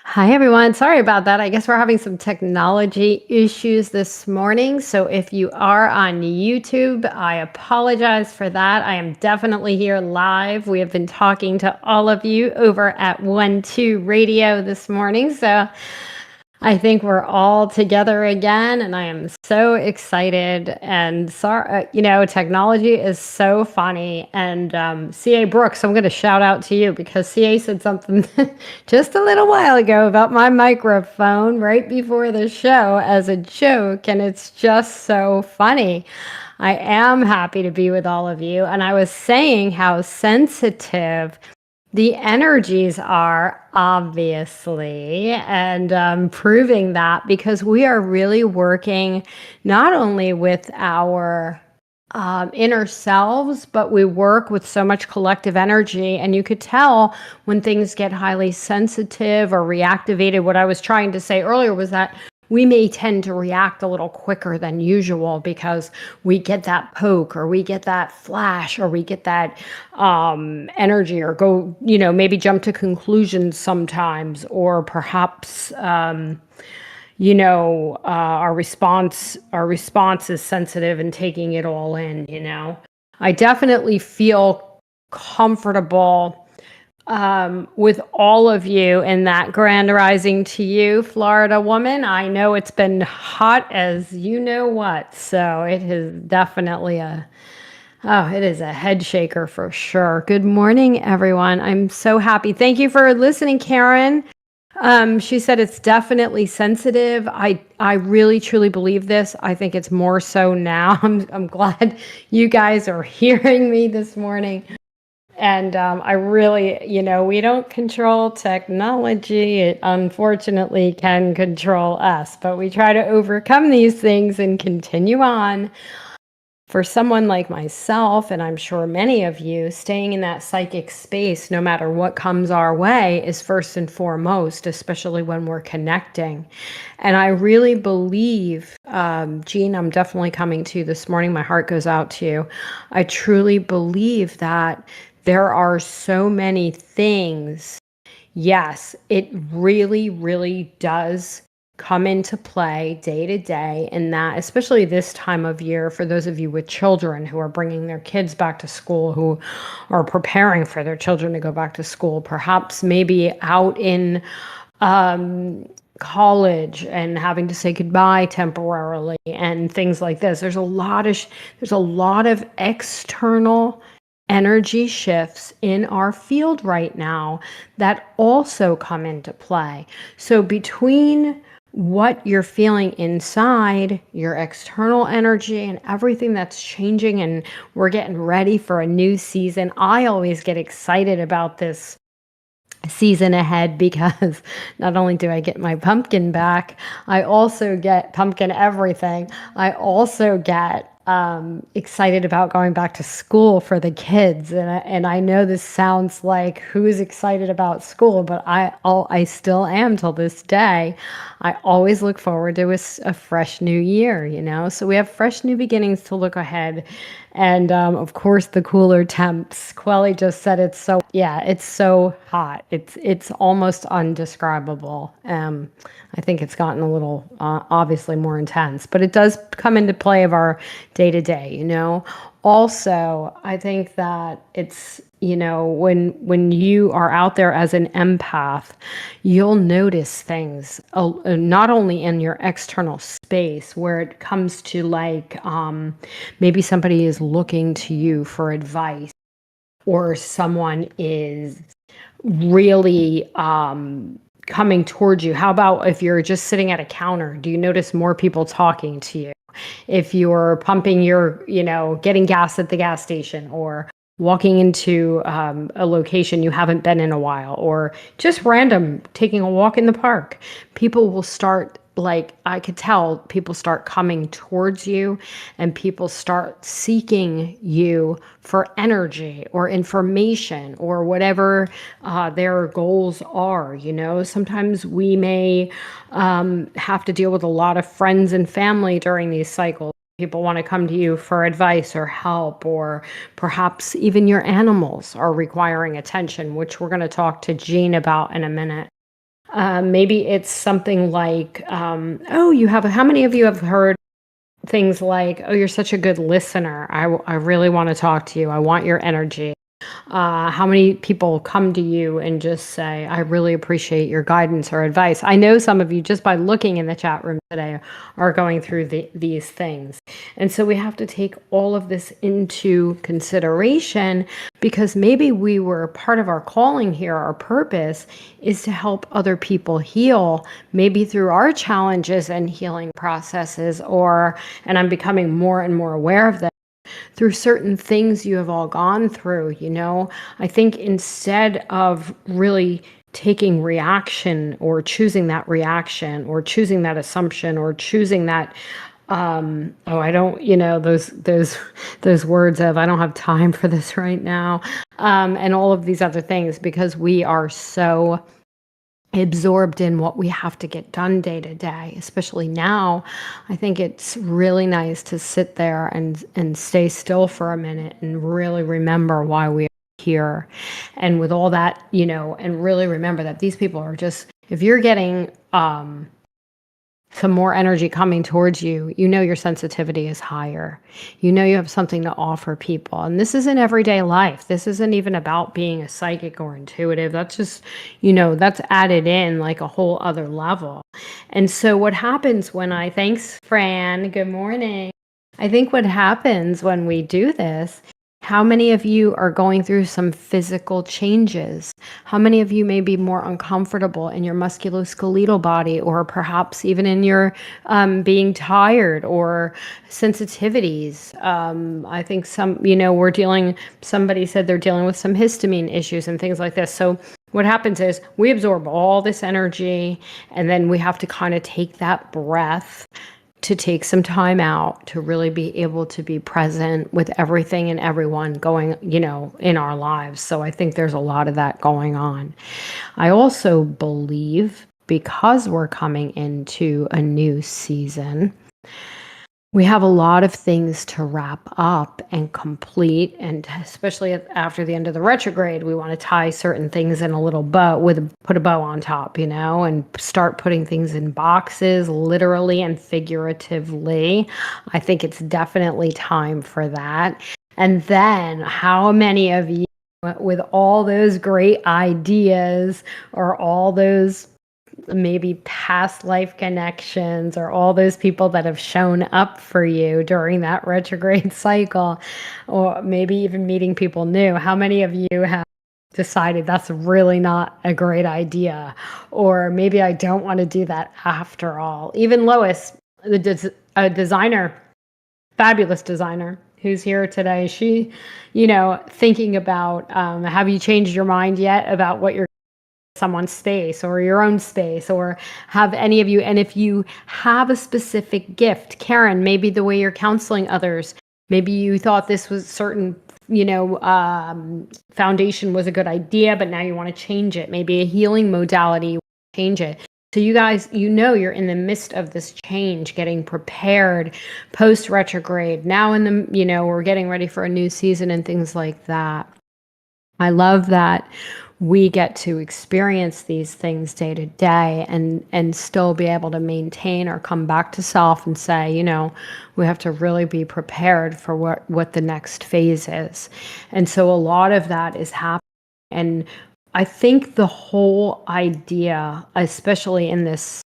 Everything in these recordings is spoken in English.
Hi, everyone. Sorry about that. I guess we're having some technology issues this morning. So if you are on YouTube, I apologize for that. I am definitely here live. We have been talking to all of you over at 1-2 Radio this morning. So I think we're all together again, and I am so excited. And sorry, technology is so funny. And CA Brooks, I'm going to shout out to you because CA said something just a little while ago about my microphone right before the show as a joke, and it's just so funny. I am happy to be with all of you, and I was saying how sensitive the energies are, obviously, and proving that because we are really working not only with our inner selves, but we work with so much collective energy. And you could tell when things get highly sensitive or reactivated. What I was trying to say earlier was that we may tend to react a little quicker than usual because we get that poke or we get that flash or we get that energy or go, maybe jump to conclusions sometimes, or perhaps our response is sensitive and taking it all in. I definitely feel comfortable with all of you in that grand rising to you, Florida woman. I know it's been hot as you know what, so it is definitely it is a head shaker for sure. Good morning, everyone. I'm so happy. Thank you for listening, Karen. She said it's definitely sensitive. I really truly believe this. I think it's more so now. I'm glad you guys are hearing me this morning. And I really, we don't control technology. It unfortunately can control us, but we try to overcome these things and continue on. For someone like myself, and I'm sure many of you, staying in that psychic space, no matter what comes our way, is first and foremost, especially when we're connecting. And I really believe, Jean, I'm definitely coming to you this morning. My heart goes out to you. I truly believe that there are so many things. Yes, it really, really does come into play day to day, and that especially this time of year for those of you with children who are bringing their kids back to school, who are preparing for their children to go back to school, perhaps maybe out in college and having to say goodbye temporarily and things like this. There's a lot of external energy shifts in our field right now that also come into play. So between what you're feeling inside, your external energy, and everything that's changing, and we're getting ready for a new season. I always get excited about this season ahead because not only do I get my pumpkin back, I also get pumpkin everything. I also get excited about going back to school for the kids, and I know this sounds like who's excited about school, but I still am till this day. I always look forward to a fresh new year. So we have fresh new beginnings to look ahead, and of course the cooler temps. Quelly just said it's so hot. It's almost undescribable. I think it's gotten a little obviously more intense, but it does come into play of our day to day. Also, I think that it's, when you are out there as an empath, you'll notice things not only in your external space where it comes to like maybe somebody is looking to you for advice, or someone is really coming towards you. How about if you're just sitting at a counter? Do you notice more people talking to you? If you're pumping getting gas at the gas station, or walking into a location you haven't been in a while, or just random taking a walk in the park, people will start, like, I could tell people start coming towards you, and people start seeking you for energy or information or whatever their goals are. Sometimes we may have to deal with a lot of friends and family during these cycles. People want to come to you for advice or help, or perhaps even your animals are requiring attention, which we're going to talk to Jean about in a minute. Maybe it's something like, oh, how many of you have heard things like, oh, you're such a good listener. I really want to talk to you. I want your energy. How many people come to you and just say, I really appreciate your guidance or advice? I know some of you, just by looking in the chat room today, are going through these things. And so we have to take all of this into consideration, because maybe we were part of our calling here, our purpose is to help other people heal, maybe through our challenges and healing processes, and I'm becoming more and more aware of this, through certain things you have all gone through. I think instead of really taking reaction or choosing that reaction or choosing that assumption or choosing that, I don't, those words of, I don't have time for this right now, and all of these other things, because we are so absorbed in what we have to get done day to day, especially now. I think it's really nice to sit there and stay still for a minute and really remember why we are here. And with all that, and really remember that these people are just, if you're getting some more energy coming towards you, your sensitivity is higher. You have something to offer people. And this isn't everyday life. This isn't even about being a psychic or intuitive. That's just, that's added in like a whole other level. And so what happens thanks, Fran, good morning. I think what happens when we do this, how many of you are going through some physical changes? How many of you may be more uncomfortable in your musculoskeletal body, or perhaps even in your being tired or sensitivities? I think somebody said they're dealing with some histamine issues and things like this. So what happens is we absorb all this energy, and then we have to kind of take that breath to take some time out to really be able to be present with everything and everyone going, in our lives. So I think there's a lot of that going on. I also believe, because we're coming into a new season, we have a lot of things to wrap up and complete, and especially after the end of the retrograde, we want to tie certain things in a little bow, put a bow on top, and start putting things in boxes, literally and figuratively. I think it's definitely time for that. And then, how many of you, with all those great ideas or all those maybe past life connections or all those people that have shown up for you during that retrograde cycle, or maybe even meeting people new, how many of you have decided that's really not a great idea, or maybe I don't want to do that after all? Even Lois, a designer, fabulous designer, who's here today, she, thinking about, have you changed your mind yet about what you're someone's space or your own space, or have any of you, and if you have a specific gift, Karen, maybe the way you're counseling others, maybe you thought this was certain, foundation was a good idea, but now you want to change it, maybe a healing modality, change it. So you guys, you're in the midst of this change, getting prepared post retrograde, now we're getting ready for a new season and things like that. I love that we get to experience these things day to day and still be able to maintain or come back to self and say, we have to really be prepared for what the next phase is. And so a lot of that is happening. And I think the whole idea, especially in this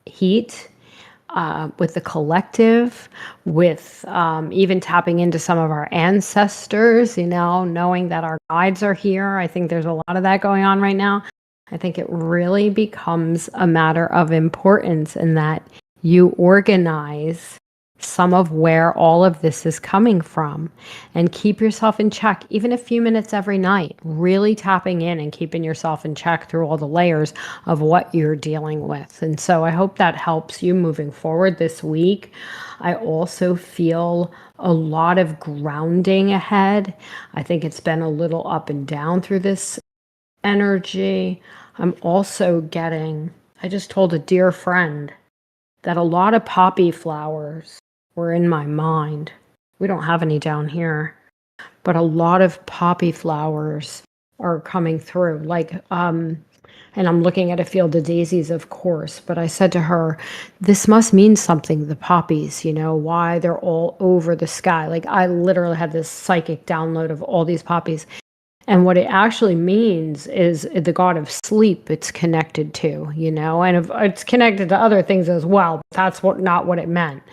heat, with the collective, with even tapping into some of our ancestors, knowing that our guides are here. I think there's a lot of that going on right now. I think it really becomes a matter of importance in that you organize some of where all of this is coming from, and keep yourself in check, even a few minutes every night, really tapping in and keeping yourself in check through all the layers of what you're dealing with. And so I hope that helps you moving forward this week. I also feel a lot of grounding ahead. I think it's been a little up and down through this energy. I'm also I just told a dear friend that a lot of poppy flowers were in my mind. We don't have any down here, but a lot of poppy flowers are coming through. Like And I'm looking at a field of daisies, of course, but I said to her, this must mean something, the poppies, why they're all over the sky. Like, I literally had this psychic download of all these poppies. And what it actually means is the god of sleep it's connected to, and it's connected to other things as well. But that's not what it meant.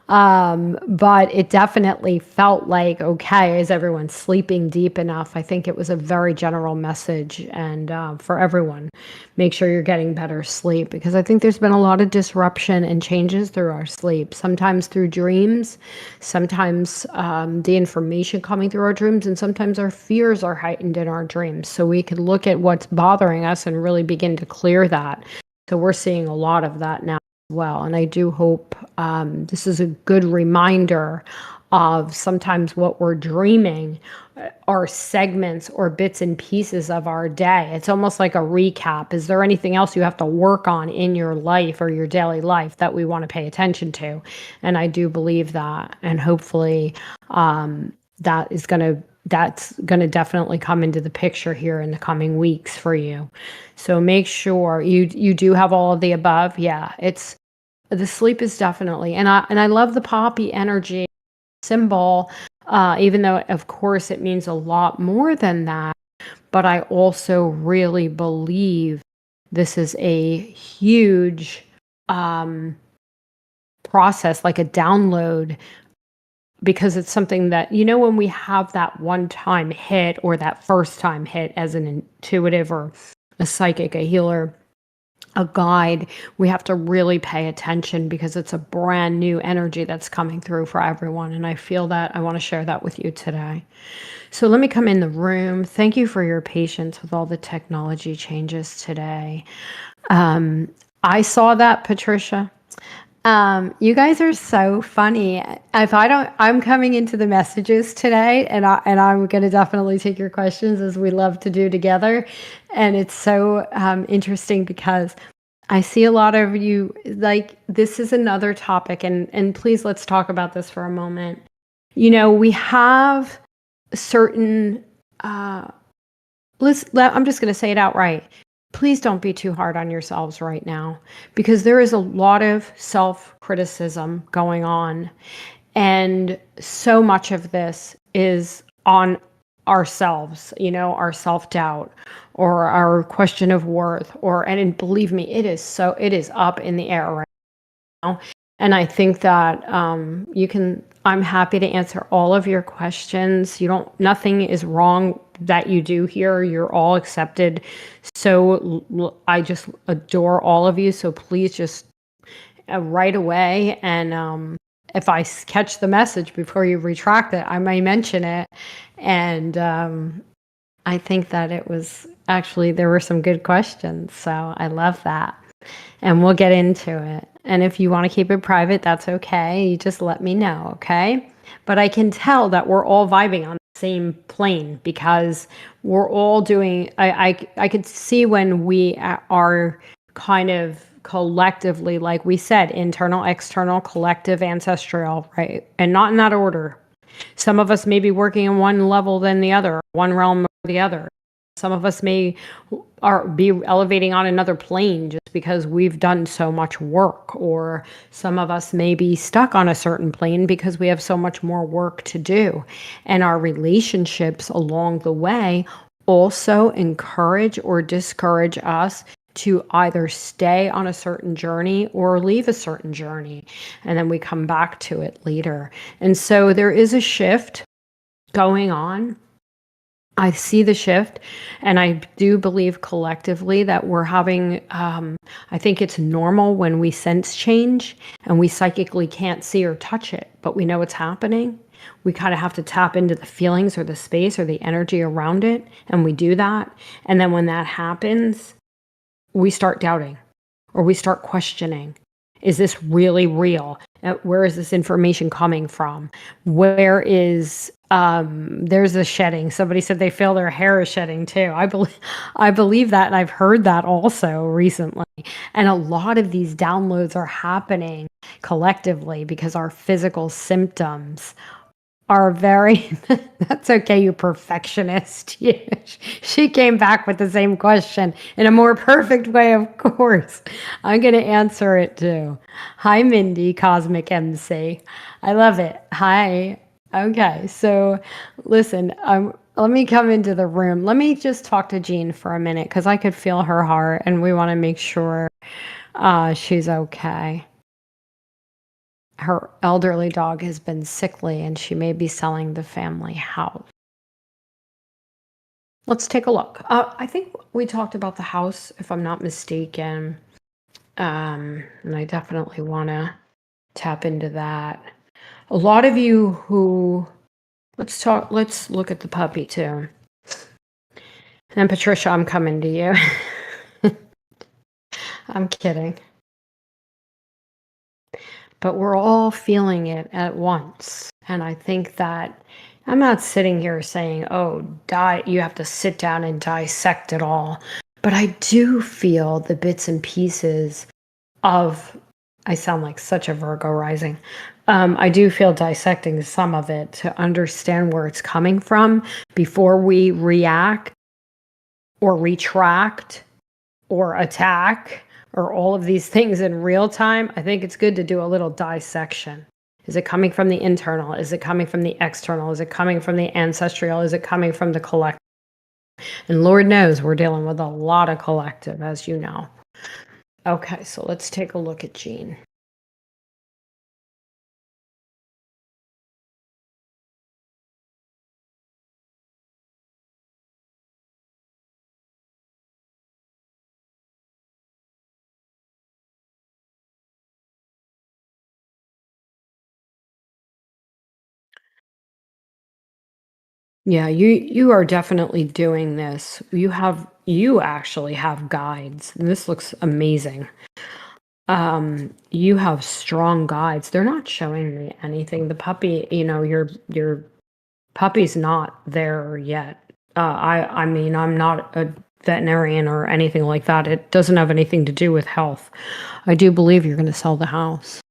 But it definitely felt like, okay, is everyone sleeping deep enough? I think it was a very general message, and for everyone, make sure you're getting better sleep, because I think there's been a lot of disruption and changes through our sleep, sometimes through dreams, sometimes the information coming through our dreams, and sometimes our fears are heightened in our dreams. So we can look at what's bothering us and really begin to clear that. So we're seeing a lot of that now. Well, and I do hope this is a good reminder of sometimes what we're dreaming are segments or bits and pieces of our day. It's almost like a recap. Is there anything else you have to work on in your life or your daily life that we want to pay attention to? And I do believe that, and hopefully that's going to definitely come into the picture here in the coming weeks for you. So make sure you do have all of the above. Yeah, the sleep is definitely, and I love the poppy energy symbol, even though of course it means a lot more than that. But I also really believe this is a huge process, like a download, because it's something that, when we have that one-time hit or that first-time hit as an intuitive or a psychic, a healer, a guide, we have to really pay attention, because it's a brand new energy that's coming through for everyone. And I feel that I want to share that with you today. So let me come in the room. Thank you for your patience with all the technology changes today. I saw that, Patricia. You guys are so funny. I'm coming into the messages today, and I'm going to definitely take your questions, as we love to do together. And it's so interesting, because I see a lot of you, like, this is another topic, and please, let's talk about this for a moment. We have certain, I'm just going to say it outright. Please don't be too hard on yourselves right now, because there is a lot of self-criticism going on. And so much of this is on ourselves, our self-doubt or our question of worth, and believe me, it is up in the air right now. And I think that I'm happy to answer all of your questions. Nothing is wrong that you do here. You're all accepted. So I just adore all of you. So please just right away. And if I catch the message before you retract it, I may mention it. And I think that it was actually, there were some good questions. So I love that. And we'll get into it. And if you want to keep it private, that's okay. You just let me know, okay? But I can tell that we're all vibing on the same plane, because we're all doing, I could see when we are kind of collectively, like we said, internal, external, collective, ancestral, right? And not in that order. Some of us may be working in one level than the other, one realm or the other. Some of us may be elevating on another plane just because we've done so much work, or some of us may be stuck on a certain plane because we have so much more work to do. And our relationships along the way also encourage or discourage us to either stay on a certain journey or leave a certain journey. And then we come back to it later. And so there is a shift going on. I see the shift, and I do believe collectively that we're having, I think it's normal when we sense change and we psychically can't see or touch it, but we know it's happening. We kind of have to tap into the feelings or the space or the energy around it, and we do that. And then when that happens, we start doubting, or we start questioning. Is this really real? Where is this information coming from? Where is, there's a shedding. Somebody said they feel their hair is shedding too. I believe that, and I've heard that also recently. And a lot of these downloads are happening collectively because our physical symptoms are very that's okay, you perfectionist. Yeah, she came back with the same question in a more perfect way, of course. I'm going to answer it too. Hi, Mindy, Cosmic MC. I love it. Hi. Okay, so listen, let me come into the room. Let me just talk to Jean for a minute because I could feel her heart and we want to make sure she's okay. Her elderly dog has been sickly and she may be selling the family house. Let's take a look. I think we talked about the house, if I'm not mistaken. And I definitely want to tap into that. A lot of you who, let's look at the puppy too. And Patricia, I'm coming to you. I'm kidding. But we're all feeling it at once. And I think that I'm not sitting here saying, oh, you have to sit down and dissect it all. But I do feel the bits and pieces of, I sound like such a Virgo rising. I do feel dissecting some of it to understand where it's coming from before we react or retract or attack or all of these things in real time. I think it's good to do a little dissection. Is it coming from the internal? Is it coming from the external? Is it coming from the ancestral? Is it coming from the collective? And Lord knows we're dealing with a lot of collective, as you know. Okay, so let's take a look at Jean. Yeah, you are definitely doing this. You actually have guides. And this looks amazing. You have strong guides. They're not showing me anything. The puppy, your puppy's not there yet. I mean, I'm not a veterinarian or anything like that. It doesn't have anything to do with health. I do believe you're going to sell the house.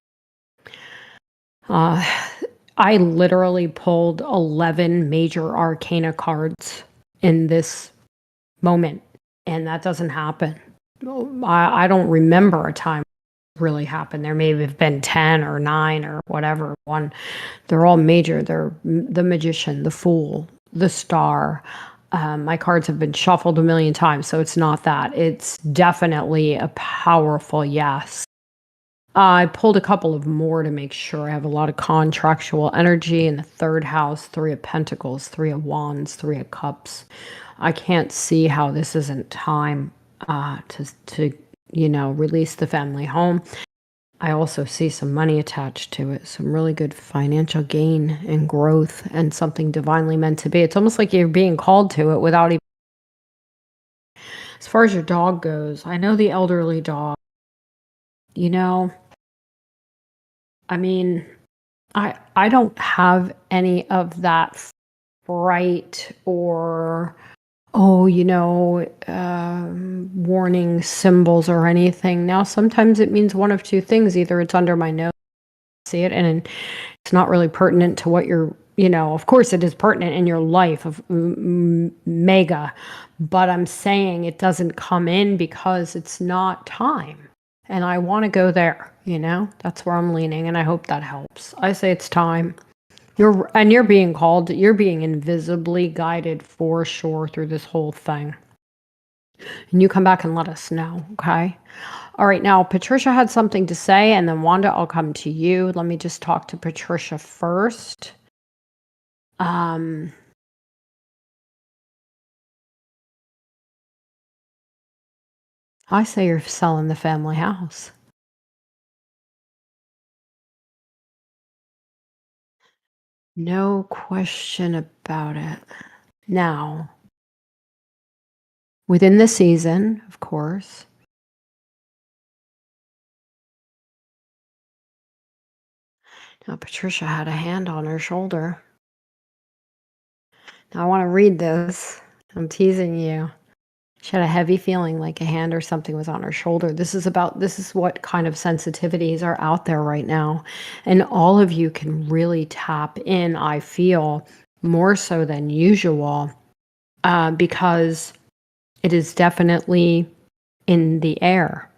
I literally pulled 11 major arcana cards in this moment, and that doesn't happen. I don't remember a time really happened. There may have been 10 or 9 or whatever. One, they're all major. They're the Magician, the Fool, the Star. My cards have been shuffled a million times, so it's not that. It's definitely a powerful yes. I pulled a couple of more to make sure. I have a lot of contractual energy in the third house, 3 of Pentacles, 3 of Wands, 3 of Cups. I can't see how this isn't time to release the family home. I also see some money attached to it, some really good financial gain and growth and something divinely meant to be. It's almost like you're being called to it without even. As far as your dog goes, I know the elderly dog, I mean, I don't have any of that fright or warning symbols or anything. Now, sometimes it means one of two things. Either it's under my nose, I see it, and it's not really pertinent to what you're, of course it is pertinent in your life of mega, but I'm saying it doesn't come in because it's not time. And I want to go there, that's where I'm leaning. And I hope that helps. I say it's time. You're being called, you're being invisibly guided for sure through this whole thing. And you come back and let us know, okay? All right, now Patricia had something to say, and then Wanda, I'll come to you. Let me just talk to Patricia first. I say you're selling the family house. No question about it. Now, within the season, of course. Now, Patricia had a hand on her shoulder. Now, I want to read this. I'm teasing you. She had a heavy feeling like a hand or something was on her shoulder. This is what kind of sensitivities are out there right now. And all of you can really tap in, I feel, more so than usual, because it is definitely in the air.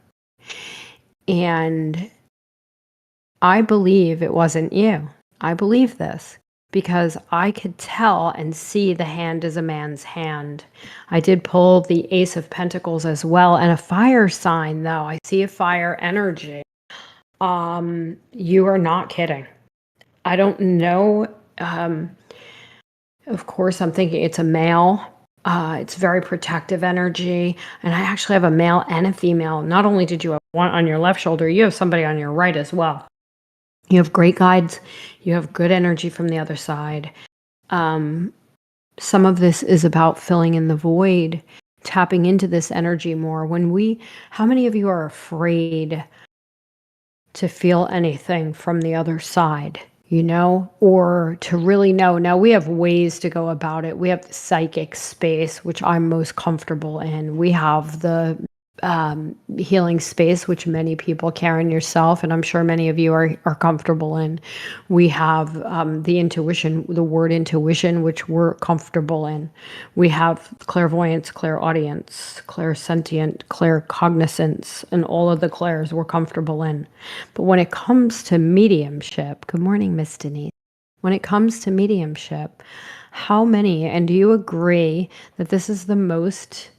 And I believe it wasn't you. I believe this because I could tell and see the hand as a man's hand. I did pull the Ace of Pentacles as well, and a fire sign, though. I see a fire energy. You are not kidding. I don't know. Of course, I'm thinking it's a male. It's very protective energy. And I actually have a male and a female. Not only did you have one on your left shoulder, you have somebody on your right as well. You have great guides. You have good energy from the other side. Some of this is about filling in the void, tapping into this energy more. How many of you are afraid to feel anything from the other side, or to really know? Now, we have ways to go about it. We have the psychic space, which I'm most comfortable in. We have the healing space, which many people carry in yourself, and I'm sure many of you are comfortable in. We have the intuition, the word intuition, which we're comfortable in. We have clairvoyance, clairaudience, clairsentient, claircognizance, and all of the clairs we're comfortable in. But when it comes to mediumship, good morning, Miss Denise. When it comes to mediumship, how many, and do you agree that this is the most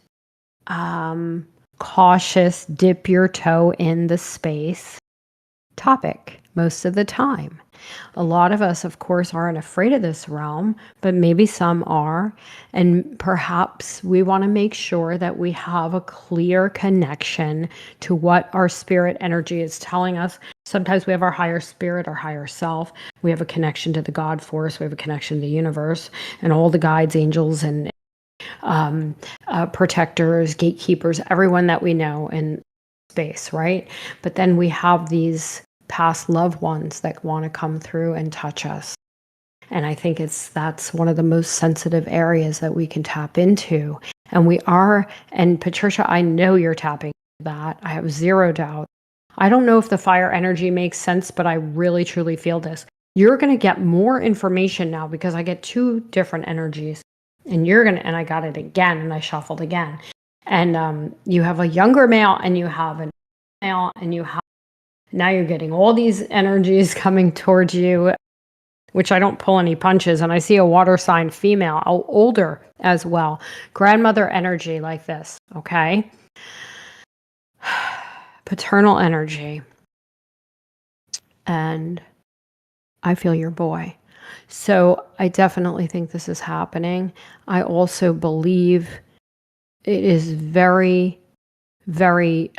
cautious, dip your toe in the space topic most of the time? A lot of us, of course, aren't afraid of this realm, but maybe some are. And perhaps we want to make sure that we have a clear connection to what our spirit energy is telling us. Sometimes we have our higher spirit, our higher self. We have a connection to the God force. We have a connection to the universe and all the guides, angels, and protectors, gatekeepers, everyone that we know in space, right? But then we have these past loved ones that want to come through and touch us. And I think that's one of the most sensitive areas that we can tap into. And Patricia, I know you're tapping that. I have zero doubt. I don't know if the fire energy makes sense, but I really truly feel this. You're going to get more information now because I get two different energies. And I got it again, and I shuffled again. And you have a younger male, and you have a male, and now you're getting all these energies coming towards you, which I don't pull any punches. And I see a water sign female, older as well. Grandmother energy like this, okay? Paternal energy. And I feel your boy. So I definitely think this is happening. I also believe it is very, very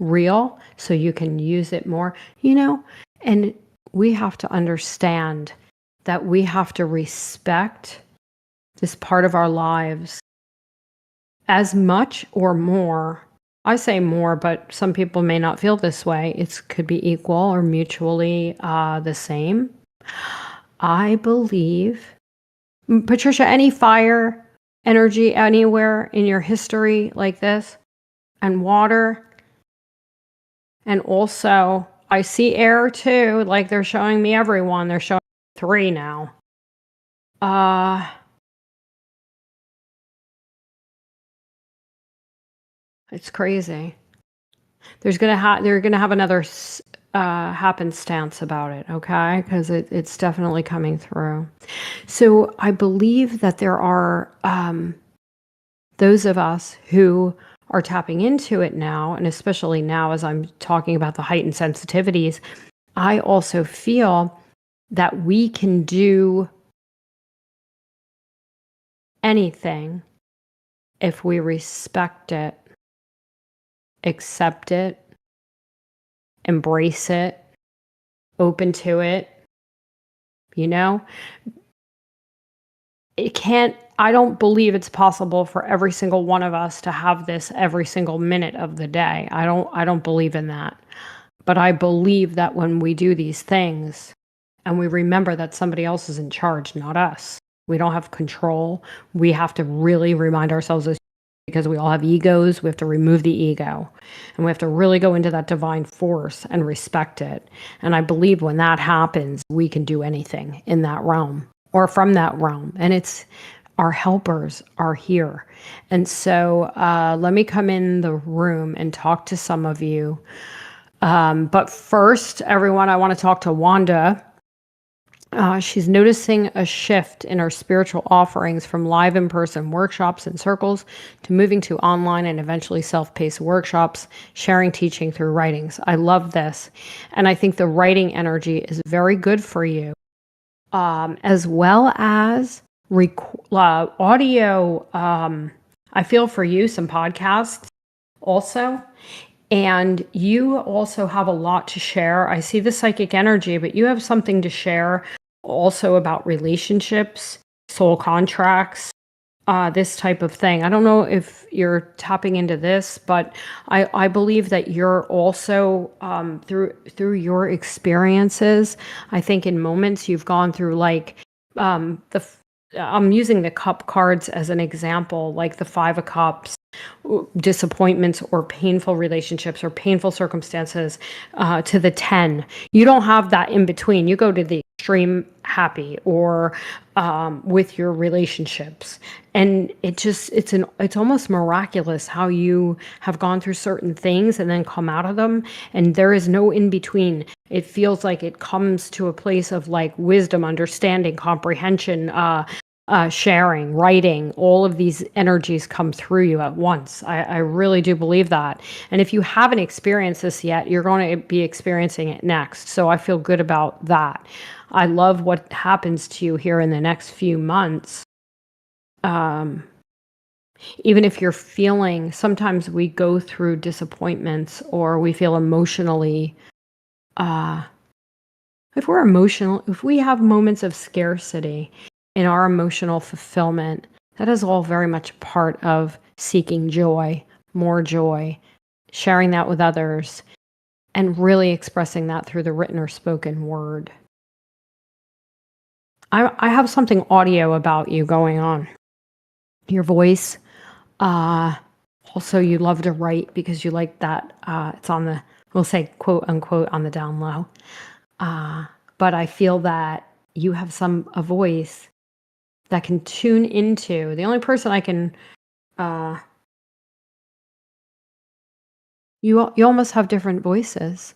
real, so you can use it more, and we have to understand that we have to respect this part of our lives as much or more. I say more, but some people may not feel this way. It could be equal or mutually the same. I believe, Patricia, any fire energy anywhere in your history like this, and water, and also I see air too. Like they're showing me everyone. They're showing 3 now. It's crazy. They're gonna have another happenstance about it, okay? Because it's definitely coming through. So I believe that there are those of us who are tapping into it now, and especially now as I'm talking about the heightened sensitivities, I also feel that we can do anything if we respect it, accept it, embrace it, open to it. I don't believe it's possible for every single one of us to have this every single minute of the day. I don't believe in that. But I believe that when we do these things and we remember that somebody else is in charge, not us, we don't have control. We have to really remind ourselves because we all have egos. We have to remove the ego, and we have to really go into that divine force and respect it. And I believe when that happens, we can do anything in that realm or from that realm. And it's our helpers are here. And so let me come in the room and talk to some of you. But first, everyone, I want to talk to Wanda. She's noticing a shift in her spiritual offerings from live in-person workshops and circles to moving to online and eventually self-paced workshops, sharing teaching through writings. I love this. And I think the writing energy is very good for you, as well as audio. I feel for you some podcasts also. And you also have a lot to share. I see the psychic energy, but you have something to share also about relationships, soul contracts, this type of thing. I don't know if you're tapping into this, but I believe that you're also through your experiences. I think in moments you've gone through like I'm using the cup cards as an example, like the Five of Cups, disappointments or painful relationships or painful circumstances, to the 10. You don't have that in between. You go to the extreme happy or with your relationships. And it's almost miraculous how you have gone through certain things and then come out of them. And there is no in between. It feels like it comes to a place of like wisdom, understanding, comprehension, sharing, writing, all of these energies come through you at once. I really do believe that. And if you haven't experienced this yet, you're going to be experiencing it next. So I feel good about that. I love what happens to you here in the next few months. Even if you're feeling, sometimes we go through disappointments or we feel emotionally, if we're emotional, if we have moments of scarcity in our emotional fulfillment, that is all very much part of seeking joy, more joy, sharing that with others, and really expressing that through the written or spoken word. I have something audio about you going on. Your voice. Also, you love to write because you like that. It's on the, we'll say, quote unquote, on the down low. But I feel that you have a voice that can tune into. The only person I can, you almost have different voices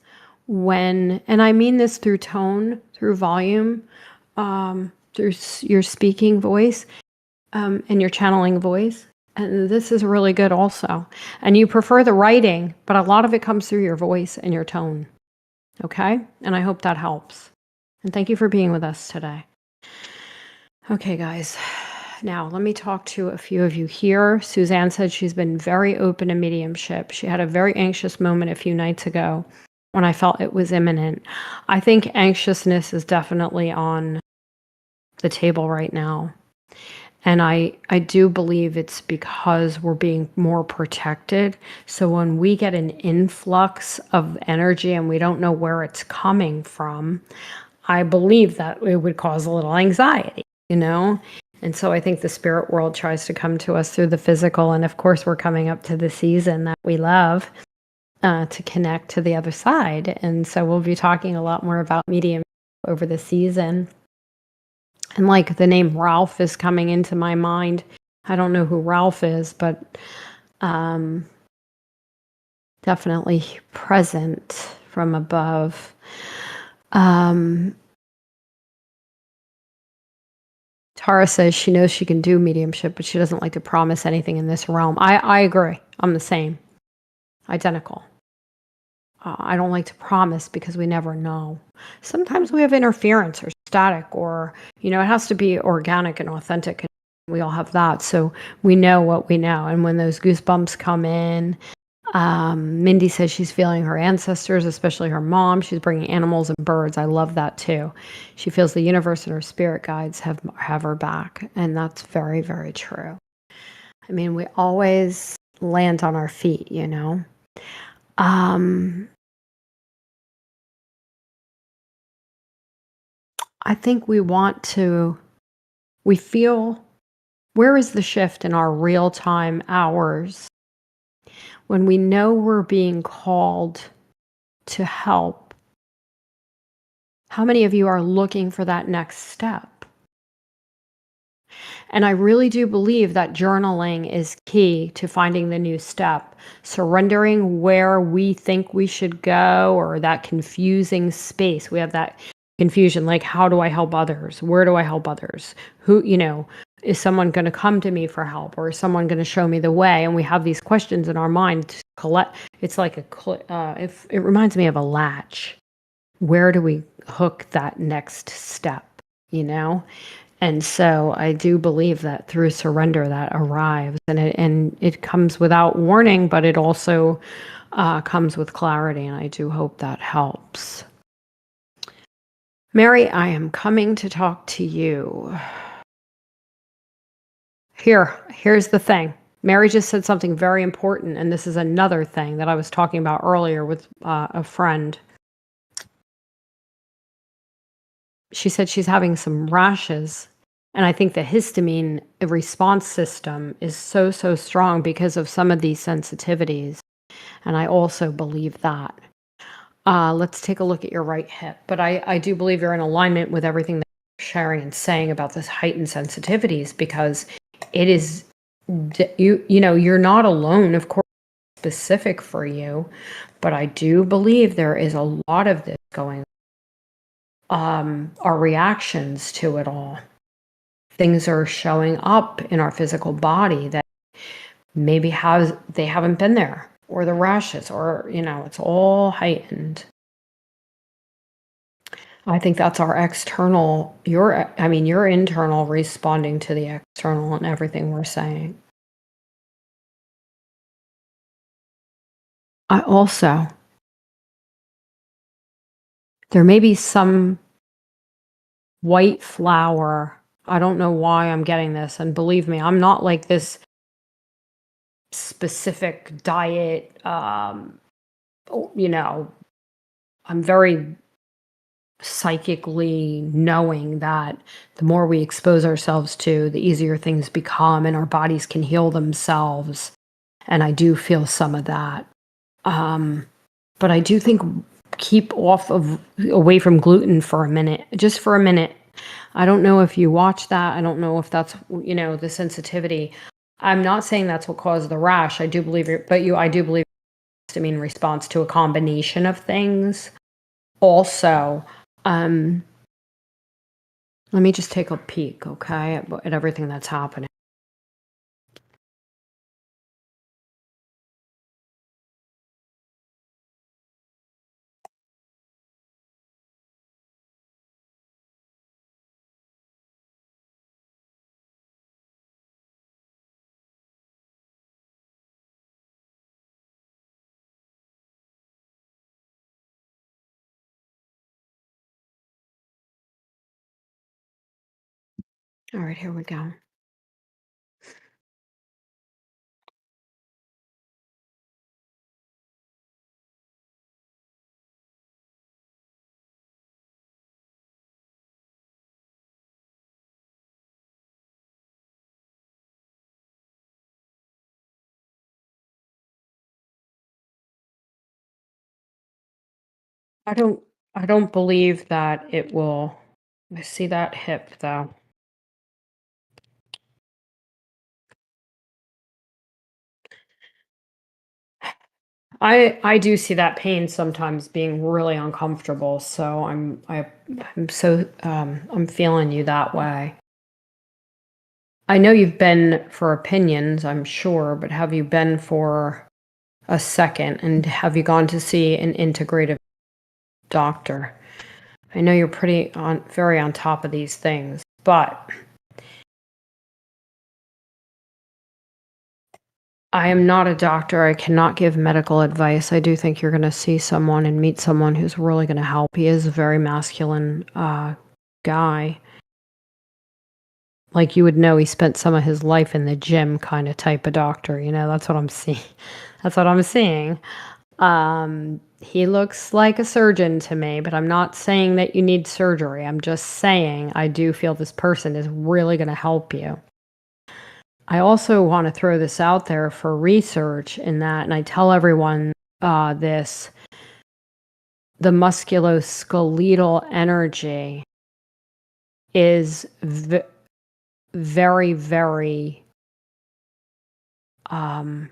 and I mean this through tone, through volume, through your speaking voice, and your channeling voice. And this is really good also. And you prefer the writing, but a lot of it comes through your voice and your tone. Okay? And I hope that helps. And thank you for being with us today. Okay, guys. Now, let me talk to a few of you here. Suzanne said she's been very open to mediumship. She had a very anxious moment a few nights ago when I felt it was imminent. I think anxiousness is definitely on the table right now. And I do believe it's because we're being more protected. So when we get an influx of energy and we don't know where it's coming from, I believe that it would cause a little anxiety, you know? And so I think the spirit world tries to come to us through the physical. And of course, we're coming up to the season that we love, to connect to the other side. And so we'll be talking a lot more about medium over the season. And like the name Ralph is coming into my mind. I don't know who Ralph is, but definitely present from above. Tara says she knows she can do mediumship, but she doesn't like to promise anything in this realm. I agree. I'm the same. Identical. I don't like to promise because we never know. Sometimes we have interference or static or, it has to be organic and authentic. And we all have that. So we know what we know. And when those goosebumps come in, Mindy says she's feeling her ancestors, especially her mom. She's bringing animals and birds. I love that too. She feels the universe and her spirit guides have her back. And that's very, very true. I mean, we always land on our feet, I think we feel Where is the shift in our real-time hours when we know we're being called to help? How many of you are looking for that next step? And I really do believe that journaling is key to finding the new step, surrendering where we think we should go or that confusing space. We have that confusion like, how do I help others? Where do I help others? Who, is someone going to come to me for help or is someone going to show me the way? And we have these questions in our mind to collect. It's like if it reminds me of a latch. Where do we hook that next step? You know? And so I do believe that through surrender that arrives, and it comes without warning, but it also comes with clarity, and I do hope that helps. Mary, I am coming to talk to you. Here's the thing. Mary just said something very important, and this is another thing that I was talking about earlier with a friend. She said she's having some rashes. And I think the histamine response system is so, so strong because of some of these sensitivities. And I also believe that. Let's take a look at your right hip. But I do believe you're in alignment with everything that you're sharing and saying about this heightened sensitivities, because it is, you're not alone, of course, specific for you. But I do believe there is a lot of this going on. Our reactions to it all. Things are showing up in our physical body that maybe they haven't been there, or the rashes, or it's all heightened. I think that's our external, your internal responding to the external and everything we're saying. There may be some white flour. I don't know why I'm getting this, and believe me, I'm not like this specific diet. I'm very psychically knowing that the more we expose ourselves to, the easier things become and our bodies can heal themselves. And I do feel some of that. But I do think keep away from gluten for a minute, just for a minute. I don't know if you watch that. I don't know if that's, the sensitivity. I'm not saying that's what caused the rash. I do believe it, but I do believe histamine response to a combination of things. Also, let me just take a peek, okay, at everything that's happening. All right, here we go. I don't I don't believe that it will. I see that hip though. I do see that pain sometimes being really uncomfortable, so I'm feeling you that way. I know you've been for opinions, I'm sure, but have you been for a second, and have you gone to see an integrative doctor? I know you're very on top of these things, but I am not a doctor. I cannot give medical advice. I do think you're going to see someone and meet someone who's really going to help. He is a very masculine guy. Like you would know, he spent some of his life in the gym kind of type of doctor. That's what I'm seeing. That's what I'm seeing. He looks like a surgeon to me, but I'm not saying that you need surgery. I'm just saying I do feel this person is really going to help you. I also want to throw this out there for research in that, and I tell everyone this, the musculoskeletal energy is very, very, um,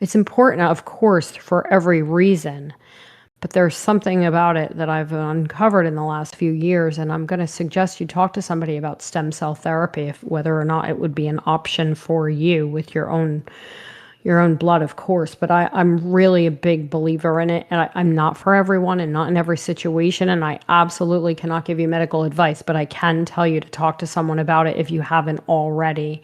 it's important, of course, for every reason, but there's something about it that I've uncovered in the last few years, and I'm going to suggest you talk to somebody about stem cell therapy, if whether or not it would be an option for you with your own blood, of course. But I'm really a big believer in it, and I'm not for everyone and not in every situation, and I absolutely cannot give you medical advice, but I can tell you to talk to someone about it if you haven't already.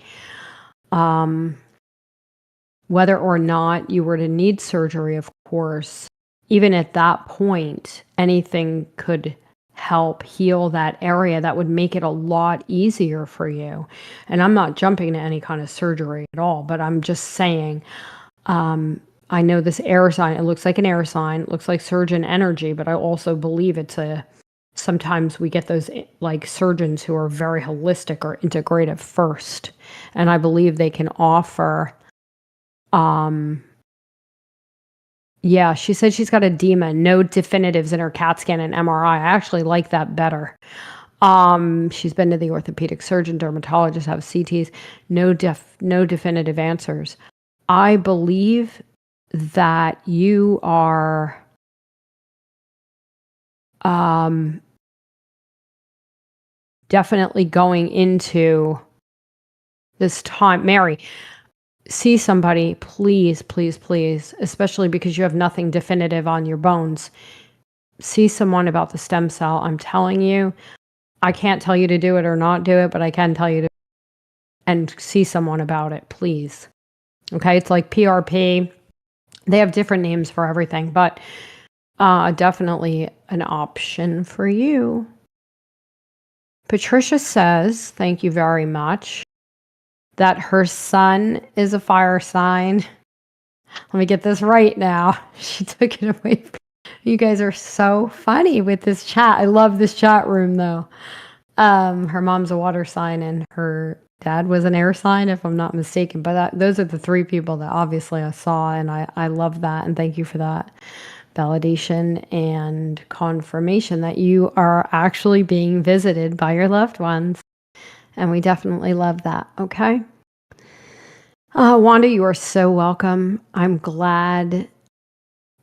Whether or not you were to need surgery, of course, even at that point, anything could help heal that area that would make it a lot easier for you. And I'm not jumping to any kind of surgery at all, but I'm just saying, I know this air sign, it looks like an air sign, it looks like surgeon energy, but I also believe it's a, sometimes we get those like surgeons who are very holistic or integrative first. And I believe they can offer, um, yeah, she said she's got edema, no definitives in her CAT scan and MRI. I actually like that better. She's been to the orthopedic surgeon, dermatologist, have CTs, no definitive answers. I believe that you are, um, definitely going into this time. Mary, see somebody, please, please, please, especially because you have nothing definitive on your bones. See someone about the stem cell. I'm telling you, I can't tell you to do it or not do it, but I can tell you to, and see someone about it, please. Okay, it's like PRP. They have different names for everything, but definitely an option for you. Patricia says, thank you very much, that her son is a fire sign. Let me get this right now. She took it away. You guys are so funny with this chat. I love this chat room though. Her mom's a water sign and her dad was an air sign, if I'm not mistaken. But those are the three people that obviously I saw, and I love that. And thank you for that validation and confirmation that you are actually being visited by your loved ones. And we definitely love that. Okay. Wanda, you are so welcome. I'm glad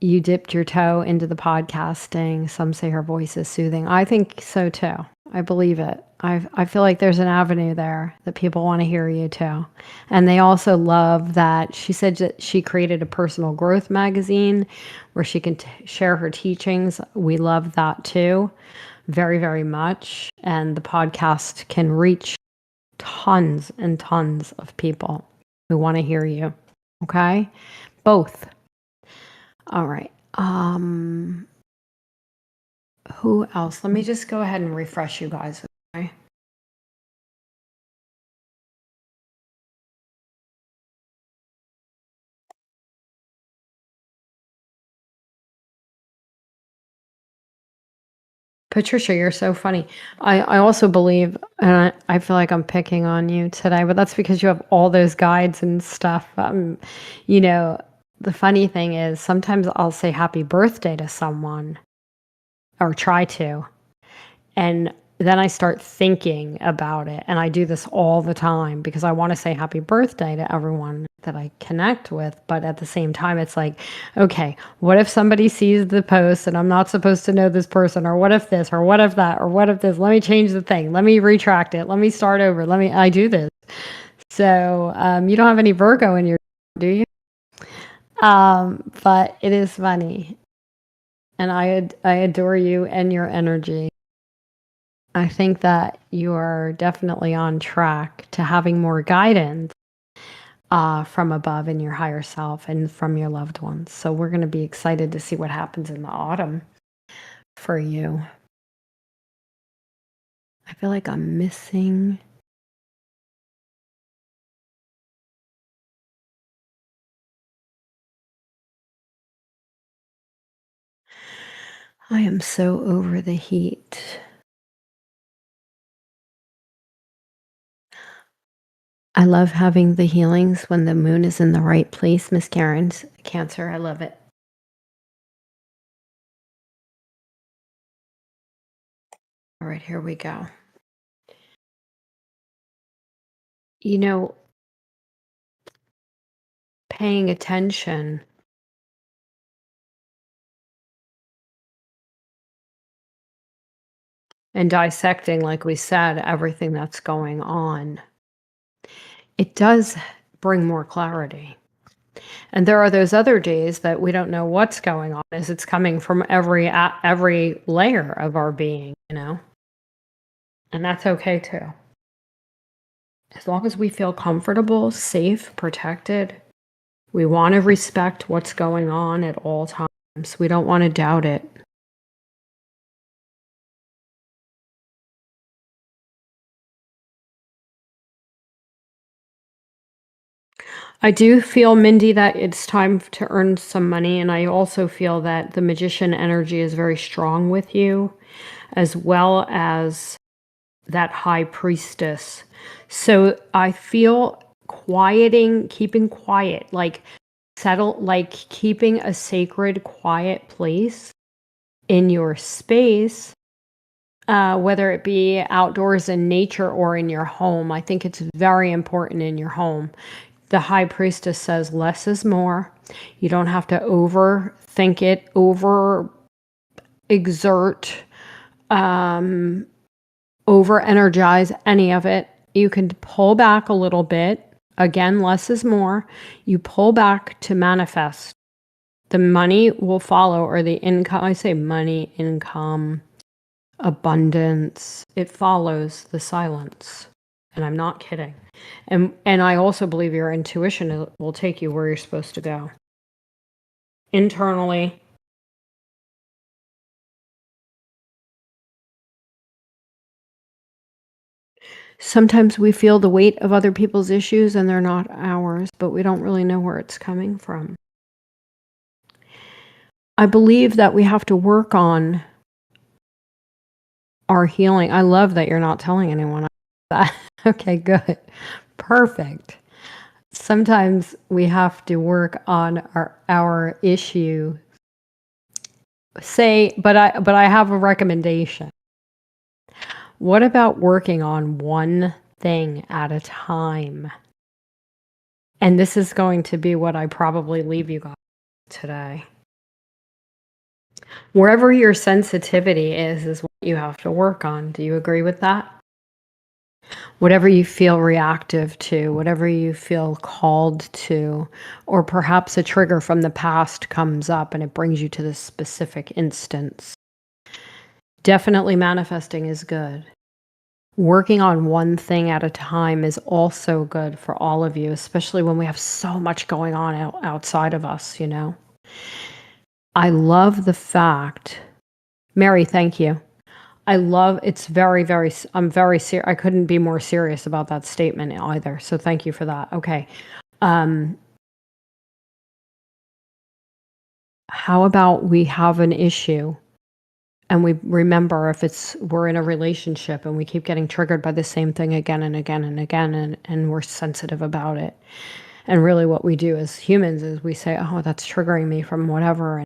you dipped your toe into the podcasting. Some say her voice is soothing. I think so too. I believe it. I feel like there's an avenue there that people want to hear you too. And they also love that she said that she created a personal growth magazine where she can share her teachings. We love that too, very, very much. And the podcast can reach tons and tons of people who want to hear you. Okay? Both. All right. Who else? Let me just go ahead and refresh you guys. Okay. Patricia, you're so funny. I also believe, and I feel like I'm picking on you today, but that's because you have all those guides and stuff. You know, the funny thing is sometimes I'll say happy birthday to someone or try to, and then I start thinking about it. And I do this all the time because I want to say happy birthday to everyone that I connect with. But at the same time, it's like, okay, what if somebody sees the post and I'm not supposed to know this person? Or what if this? Or what if that? Or what if this? Let me change the thing. Let me retract it. Let me start over. I do this. So you don't have any Virgo in your, do you? But it is funny. And I adore you and your energy. I think that you are definitely on track to having more guidance from above in your higher self and from your loved ones. So we're going to be excited to see what happens in the autumn for you. I feel like I'm missing. I am so over the heat. I love having the healings when the moon is in the right place, Miss Karen's Cancer. I love it. All right, here we go. You know, paying attention and dissecting, like we said, everything that's going on, it does bring more clarity. And there are those other days that we don't know what's going on, as it's coming from every layer of our being, and that's okay too. As long as we feel comfortable, safe, protected, we want to respect what's going on at all times. We don't want to doubt it. I do feel, Mindy, that it's time to earn some money. And I also feel that the magician energy is very strong with you, as well as that high priestess. So I feel keeping quiet, like like keeping a sacred, quiet place in your space, whether it be outdoors in nature or in your home. I think it's very important in your home. The high priestess says less is more. You don't have to overthink it, over exert, over energize any of it. You can pull back a little bit. Again, less is more. You pull back to manifest. The money will follow, or the income. I say money, income, abundance. It follows the silence. And I'm not kidding. And I also believe your intuition will take you where you're supposed to go. Internally. Sometimes we feel the weight of other people's issues and they're not ours, but we don't really know where it's coming from. I believe that we have to work on our healing. I love that you're not telling anyone that. Okay, good. Perfect. Sometimes we have to work on our issue. But I have a recommendation. What about working on one thing at a time? And this is going to be what I probably leave you guys today. Wherever your sensitivity is what you have to work on. Do you agree with that? Whatever you feel reactive to, whatever you feel called to, or perhaps a trigger from the past comes up and it brings you to this specific instance. Definitely manifesting is good. Working on one thing at a time is also good for all of you, especially when we have so much going on outside of us, I love the fact, Mary, thank you. It's very, very, I'm very serious. I couldn't be more serious about that statement either. So thank you for that. Okay. How about we have an issue and we remember if we're in a relationship and we keep getting triggered by the same thing again and again and again, and we're sensitive about it. And really what we do as humans is we say, oh, that's triggering me from whatever. And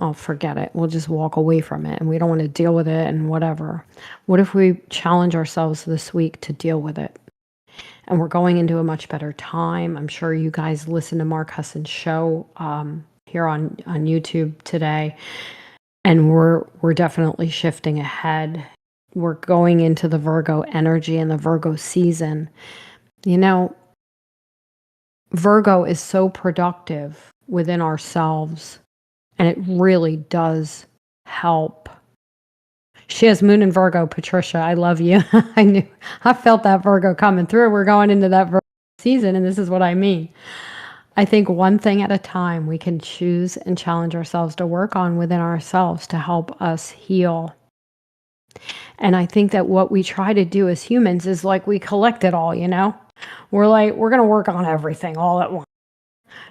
oh, forget it. We'll just walk away from it and we don't want to deal with it and whatever. What if we challenge ourselves this week to deal with it? And we're going into a much better time. I'm sure you guys listen to Mark Husson's show here on YouTube today. And we're definitely shifting ahead. We're going into the Virgo energy and the Virgo season. Virgo is so productive within ourselves, and it really does help. She has Moon in Virgo, Patricia. I love you. I felt that Virgo coming through. We're going into that Virgo season, and this is what I mean. I think one thing at a time we can choose and challenge ourselves to work on within ourselves to help us heal. And I think that what we try to do as humans is like we collect it all, We're like, we're going to work on everything all at once.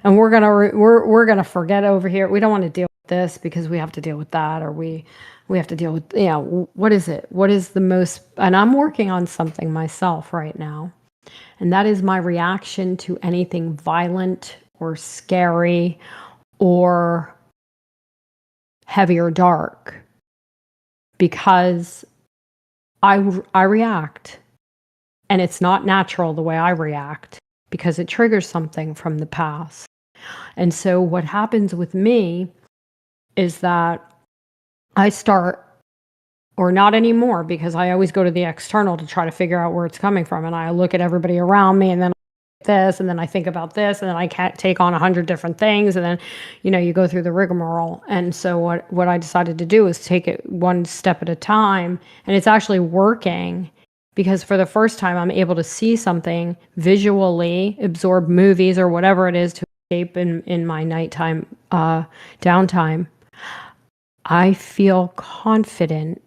And we're going to forget over here. We don't want to deal with this because we have to deal with that, or we have to deal with, what is it? What is the most, and I'm working on something myself right now. And that is my reaction to anything violent or scary or heavy or dark, because I react, and it's not natural the way I react because it triggers something from the past. And so what happens with me is that I start, or not anymore, because I always go to the external to try to figure out where it's coming from. And I look at everybody around me, and then this, and then I think about this, and then I can't take on 100 different things. And then, you go through the rigmarole. And so what I decided to do is take it one step at a time. And it's actually working, because for the first time, I'm able to see something visually, absorb movies or whatever it is to escape in my nighttime downtime. I feel confident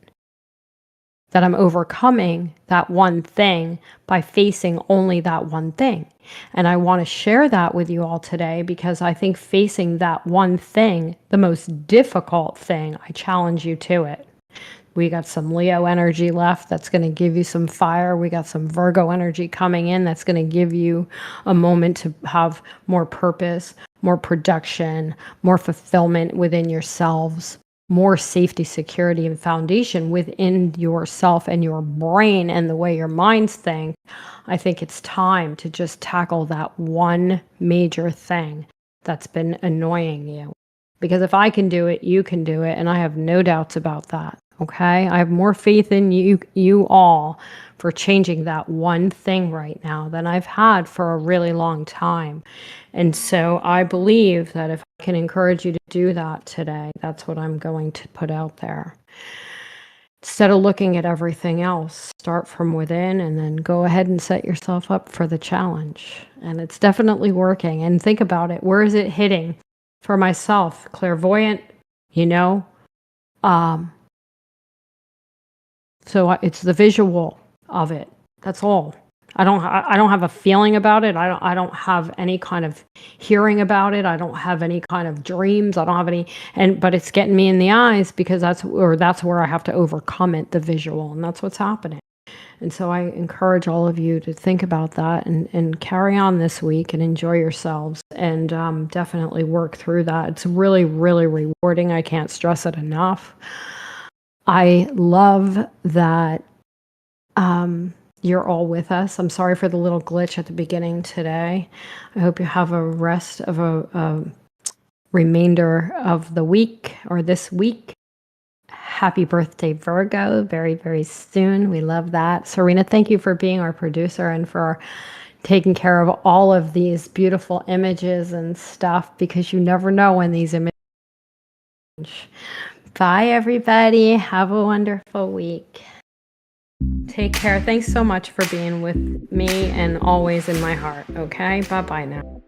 that I'm overcoming that one thing by facing only that one thing. And I want to share that with you all today, because I think facing that one thing, the most difficult thing, I challenge you to it. We got some Leo energy left that's going to give you some fire. We got some Virgo energy coming in that's going to give you a moment to have more purpose, more production, more fulfillment within yourselves, more safety, security, and foundation within yourself and your brain and the way your minds think. I think it's time to just tackle that one major thing that's been annoying you. Because if I can do it, you can do it. And I have no doubts about that. Okay? I have more faith in you all for changing that one thing right now than I've had for a really long time. And so I believe that if I can encourage you to do that today, that's what I'm going to put out there. Instead of looking at everything else, start from within and then go ahead and set yourself up for the challenge. And it's definitely working. And think about it. Where is it hitting? For myself, clairvoyant, so it's the visual of it. That's all. I don't have a feeling about it. I don't have any kind of hearing about it. I don't have any kind of dreams. I don't have any, but it's getting me in the eyes, because that's where I have to overcome it, the visual, and that's what's happening. And so I encourage all of you to think about that and carry on this week and enjoy yourselves, and definitely work through that. It's really, really rewarding. I can't stress it enough. I love that you're all with us. I'm sorry for the little glitch at the beginning today. I hope you have a rest of a remainder of the week, or this week. Happy birthday, Virgo, very, very soon. We love that. Serena, thank you for being our producer and for taking care of all of these beautiful images and stuff, because you never know when these images change. Bye, everybody. Have a wonderful week. Take care. Thanks so much for being with me and always in my heart. Okay? Bye-bye now.